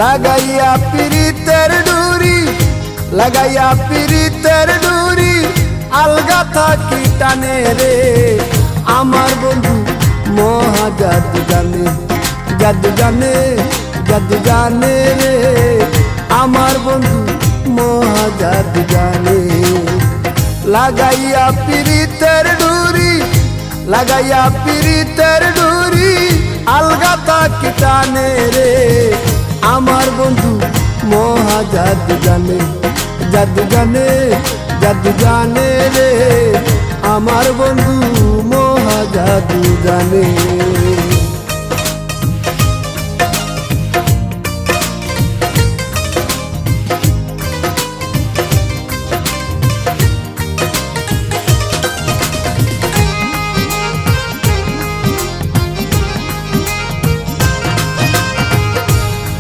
লাগাইয়া পিরিতের ডুরি, লাগাইয়া পিরিতের ডুরি, আলগা থাকি টানে রে। আমার বন্ধু মহা জাদু জানে, জাদু জানে, জাদু জানে রে। আমার বন্ধু মহা জাদু জানে। লাগাইয়া পিরিতের ডুরি, লাগাইয়া পিরিতের ডুরি, আলগা থাকি টানে রে। আমার বন্ধু মহা জাদু জানে, জাদু জানে, জাদু জানে রে। আমার বন্ধু মহা জাদু জানে।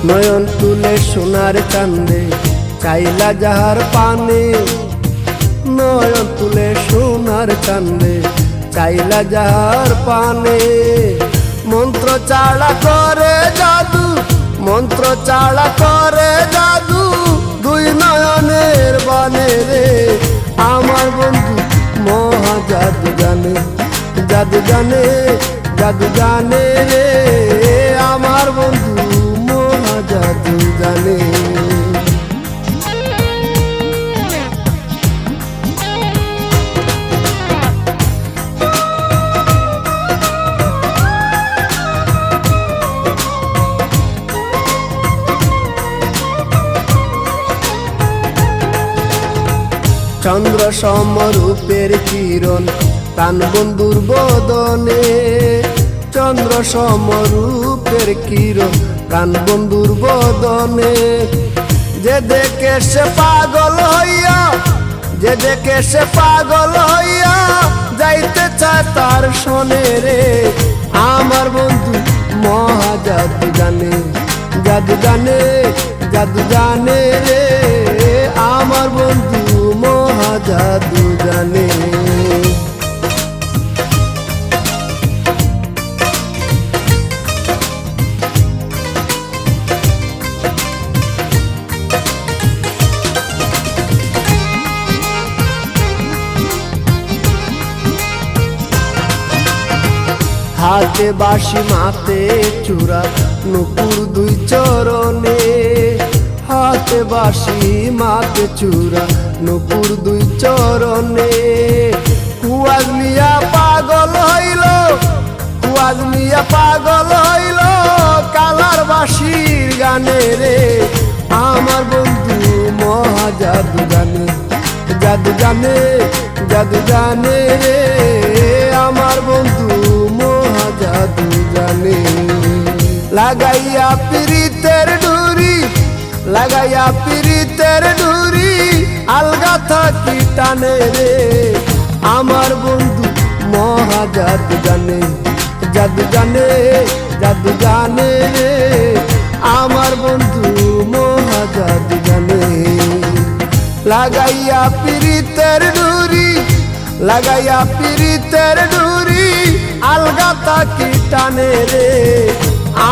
নয়ন তুলে সোনার চান্দে চাইলা যাহার পানে, নয়ন তুলে সোনার চান্দে চাইলা যাহার পানে। মন্ত্র চালা করে জাদু, মন্ত্র চালা করে জাদু, দুই নয়নের বানে রে। আমার বন্ধু মহা জাদু জানে, জাদু জানে, জাদু জানে রে। আমার বন্ধু মহা জাদু জানে। চন্দ্র সমরূপের কিরণ প্রাণ বন্ধুর বদনে, চন্দ্র সমরূপের কিরণ প্রাণ বন্ধুর বদনে। যে দেখে সে পাগল হইয়া, যে দেখে সে পাগল হইয়া, যাইতে চায় তার শোনে রে। আমার বন্ধু মহা জাদু জানে, জাদু জানে, জাদু জানে রে। আমার বন্ধু মহা জাদু জানে। হাতে বাঁশি মাতে চূড়া নুপুর দুই চরণে, হাতে বাঁশি মাতে চূড়া নুপুর দুই চরণে। কুয়াজ মিয়া পাগল হইল, কুয়াজ মিয়া পাগল হইল, কালার বাঁশির গানে রে। আমার বন্ধু মহা জাদু জানে, জাদু জানে, জাদু জানে রে। আমার বন্ধু মহা জাদু জানে। লাগাইয়া পিরিতের ডুরি, লাগাইয়া পিরিতের ডুরি, আলগা থাকি টানে রে। আমার বন্ধু মহা জাদু জানে, জাদু জানে, জাদু জানে রে। আমার বন্ধু মহা জাদু জানে। লাগাইয়া পিরিতের ডুরি, লাগাইয়া পিরিতের ডুরি, আলগা থাকি টানে রে।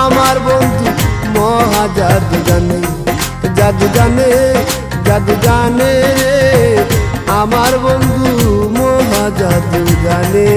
আমার বন্ধু মহা জাদু জানে, জাদু জানে, জাদু জানে রে। আমার বন্ধু মহা জাদু জানে।